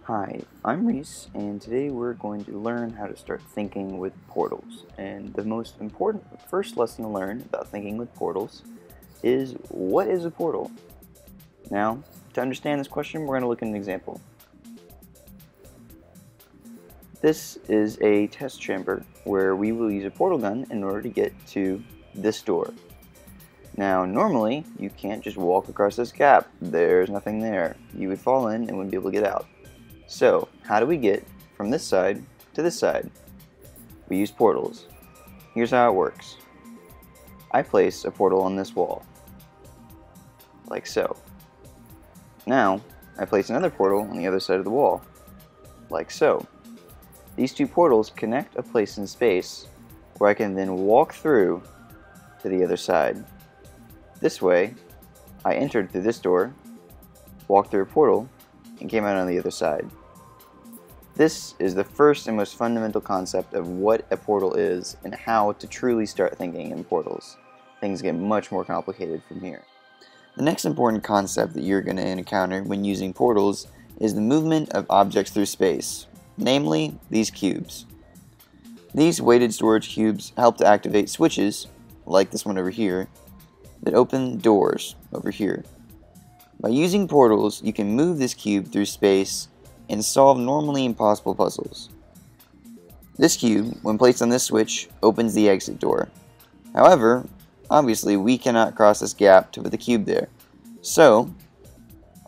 Hi, I'm Reese, and today we're going to learn how to start thinking with portals. And the most important first lesson to learn about thinking with portals is, what is a portal? Now, to understand this question, we're going to look at an example. This is a test chamber where we will use a portal gun in order to get to this door. Now, normally, you can't just walk across this gap. There's nothing there. You would fall in and wouldn't be able to get out. So, how do we get from this side to this side? We use portals. Here's how it works. I place a portal on this wall, like so. Now, I place another portal on the other side of the wall, like so. These two portals connect a place in space where I can then walk through to the other side. This way, I entered through this door, walked through a portal, and came out on the other side. This is the first and most fundamental concept of what a portal is and how to truly start thinking in portals. Things get much more complicated from here. The next important concept that you're going to encounter when using portals is the movement of objects through space, namely these cubes. These weighted storage cubes help to activate switches, like this one over here, that open doors over here. By using portals, you can move this cube through space and solve normally impossible puzzles. This cube, when placed on this switch, opens the exit door. However, obviously we cannot cross this gap to put the cube there. So,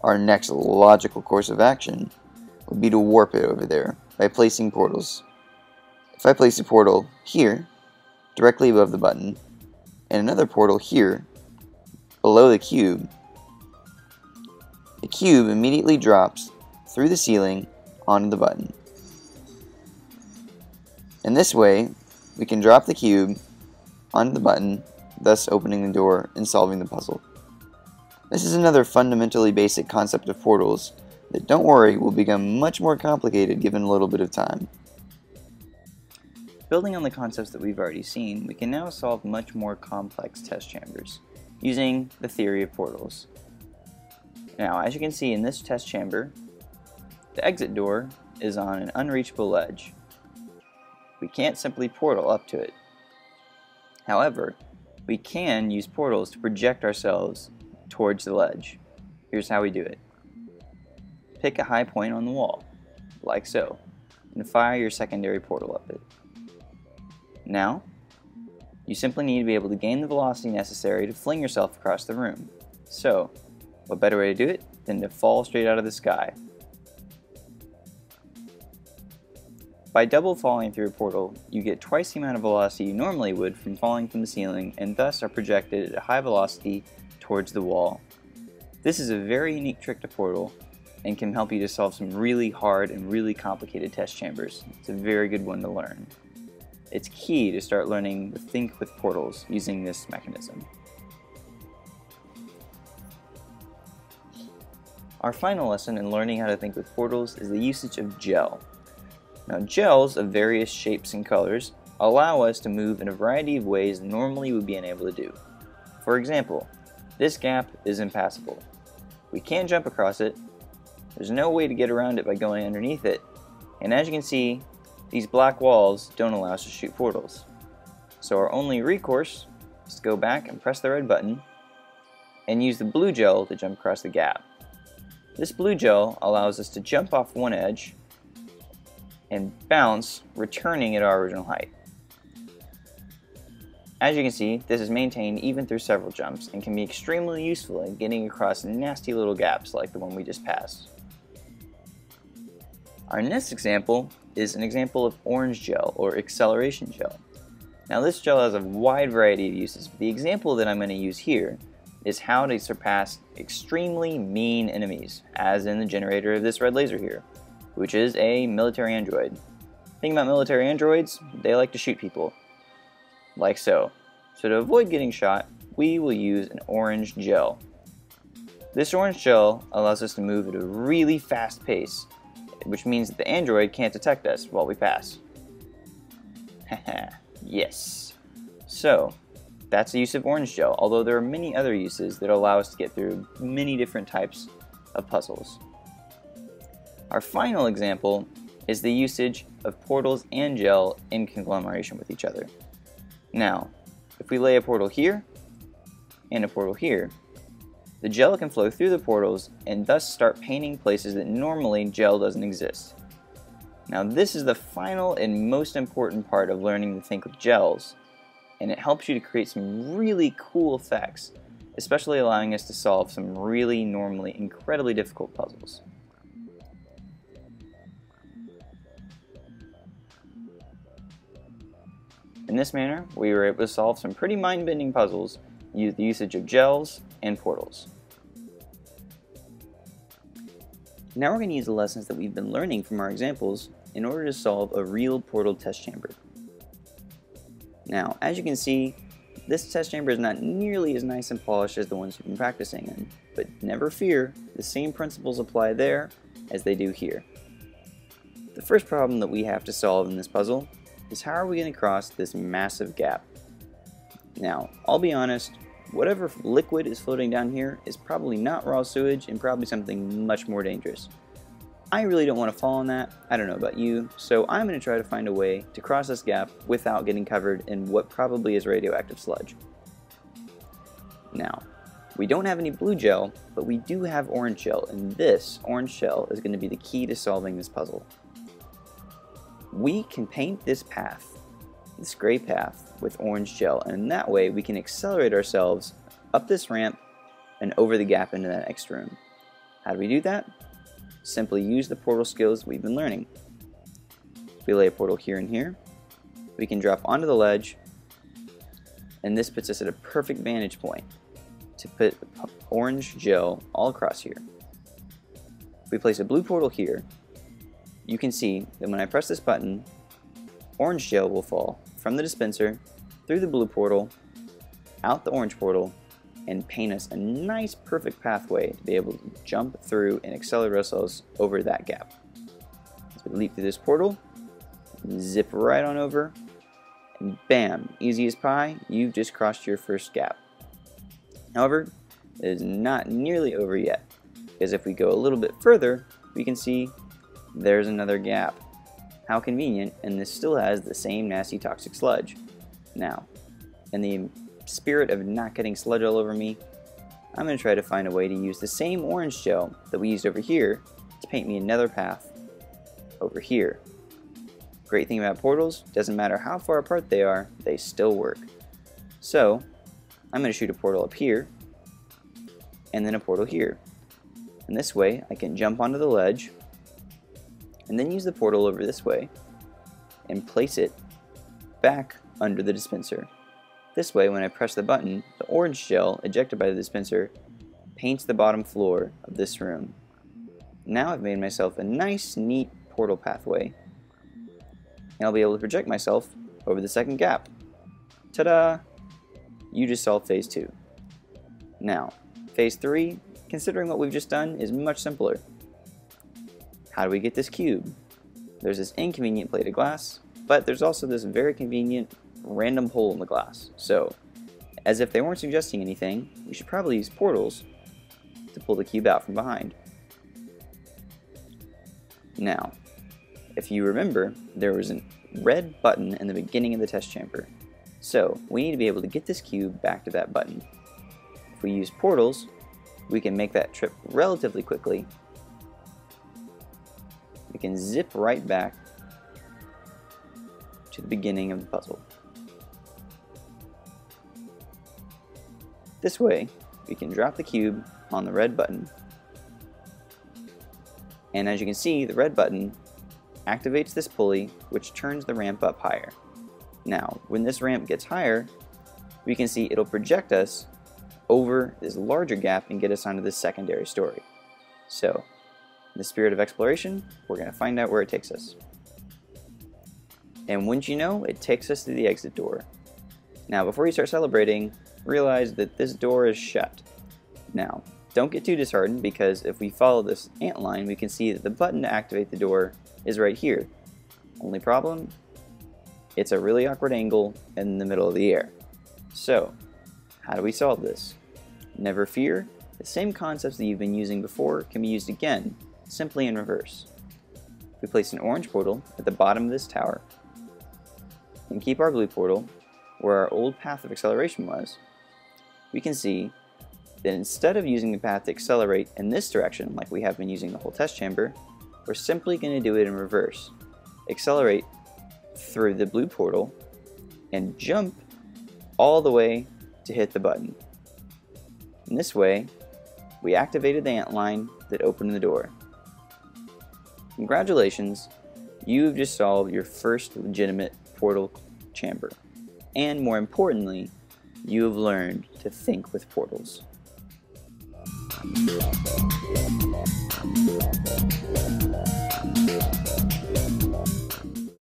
our next logical course of action would be to warp it over there by placing portals. If I place a portal here, directly above the button, and another portal here, below the cube immediately drops through the ceiling onto the button. In this way, we can drop the cube onto the button, thus opening the door and solving the puzzle. This is another fundamentally basic concept of portals that, don't worry, will become much more complicated given a little bit of time. Building on the concepts that we've already seen, we can now solve much more complex test chambers using the theory of portals. Now, as you can see in this test chamber, the exit door is on an unreachable ledge. We can't simply portal up to it. However, we can use portals to project ourselves towards the ledge. Here's how we do it. Pick a high point on the wall, like so, and fire your secondary portal up it. Now, you simply need to be able to gain the velocity necessary to fling yourself across the room. So, what better way to do it than to fall straight out of the sky? By double falling through a portal, you get twice the amount of velocity you normally would from falling from the ceiling, and thus are projected at a high velocity towards the wall. This is a very unique trick to portal and can help you to solve some really hard and really complicated test chambers. It's a very good one to learn. It's key to start learning to think with portals using this mechanism. Our final lesson in learning how to think with portals is the usage of gel. Now, gels of various shapes and colors allow us to move in a variety of ways normally we would be unable to do. For example, this gap is impassable. We can't jump across it, there's no way to get around it by going underneath it, and as you can see, these black walls don't allow us to shoot portals. So our only recourse is to go back and press the red button and use the blue gel to jump across the gap. This blue gel allows us to jump off one edge and bounce, returning at our original height. As you can see, this is maintained even through several jumps and can be extremely useful in getting across nasty little gaps like the one we just passed. Our next example is an example of orange gel or acceleration gel. Now, this gel has a wide variety of uses, but the example that I'm going to use here is how to surpass extremely mean enemies, as in the generator of this red laser here, which is a military android. Think about military androids, they like to shoot people, like so. So to avoid getting shot, we will use an orange gel. This orange gel allows us to move at a really fast pace, which means that the android can't detect us while we pass. Haha, yes. So that's the use of orange gel, although there are many other uses that allow us to get through many different types of puzzles. Our final example is the usage of portals and gel in conglomeration with each other. Now, if we lay a portal here and a portal here, the gel can flow through the portals and thus start painting places that normally gel doesn't exist. Now this is the final and most important part of learning to think with gels, and it helps you to create some really cool effects, especially allowing us to solve some really normally incredibly difficult puzzles. In this manner, we were able to solve some pretty mind-bending puzzles with the usage of gels and portals. Now we're going to use the lessons that we've been learning from our examples in order to solve a real portal test chamber. Now, as you can see, this test chamber is not nearly as nice and polished as the ones you've been practicing in, but never fear, the same principles apply there as they do here. The first problem that we have to solve in this puzzle is how are we going to cross this massive gap? Now, I'll be honest, whatever liquid is floating down here is probably not raw sewage and probably something much more dangerous. I really don't want to fall in that, I don't know about you, so I'm going to try to find a way to cross this gap without getting covered in what probably is radioactive sludge. Now, we don't have any blue gel, but we do have orange gel, and this orange gel is going to be the key to solving this puzzle. We can paint this path, this gray path, with orange gel, and in that way we can accelerate ourselves up this ramp and over the gap into that next room. How do we do that? Simply use the portal skills we've been learning. We lay a portal here and here, we can drop onto the ledge, and this puts us at a perfect vantage point to put orange gel all across here. If we place a blue portal here, you can see that when I press this button, orange gel will fall from the dispenser, through the blue portal, out the orange portal, and paint us a nice perfect pathway to be able to jump through and accelerate ourselves over that gap. As we leap through this portal, zip right on over, and bam, easy as pie, you've just crossed your first gap. However, it is not nearly over yet, because if we go a little bit further, we can see there's another gap. How convenient, and this still has the same nasty toxic sludge. Now, in the spirit of not getting sludge all over me, I'm going to try to find a way to use the same orange gel that we used over here to paint me another path over here. Great thing about portals, doesn't matter how far apart they are, they still work. So, I'm going to shoot a portal up here, and then a portal here. And this way, I can jump onto the ledge, and then use the portal over this way, and place it back under the dispenser. This way, when I press the button, the orange gel ejected by the dispenser paints the bottom floor of this room. Now I've made myself a nice, neat portal pathway, and I'll be able to project myself over the second gap. Ta-da! You just solved phase 2. Now, phase 3, considering what we've just done, is much simpler. How do we get this cube? There's this inconvenient plate of glass, but there's also this very convenient random hole in the glass. So, as if they weren't suggesting anything, we should probably use portals to pull the cube out from behind. Now, if you remember, there was a red button in the beginning of the test chamber. So, we need to be able to get this cube back to that button. If we use portals, we can make that trip relatively quickly. We can zip right back to the beginning of the puzzle. This way, we can drop the cube on the red button, and as you can see, the red button activates this pulley, which turns the ramp up higher. Now, when this ramp gets higher, we can see it'll project us over this larger gap and get us onto this secondary story. So, in the spirit of exploration, we're going to find out where it takes us. And wouldn't you know, it takes us to the exit door. Now, before you start celebrating, realize that this door is shut. Now, don't get too disheartened, because if we follow this ant line, we can see that the button to activate the door is right here. Only problem? It's a really awkward angle in the middle of the air. So, how do we solve this? Never fear, the same concepts that you've been using before can be used again, simply in reverse. We place an orange portal at the bottom of this tower, and keep our blue portal where our old path of acceleration was. We can see that instead of using the path to accelerate in this direction like we have been using the whole test chamber, we're simply going to do it in reverse. Accelerate through the blue portal and jump all the way to hit the button. In this way, we activated the antline that opened the door. Congratulations, you've just solved your first legitimate portal chamber. And more importantly, you have learned to think with portals.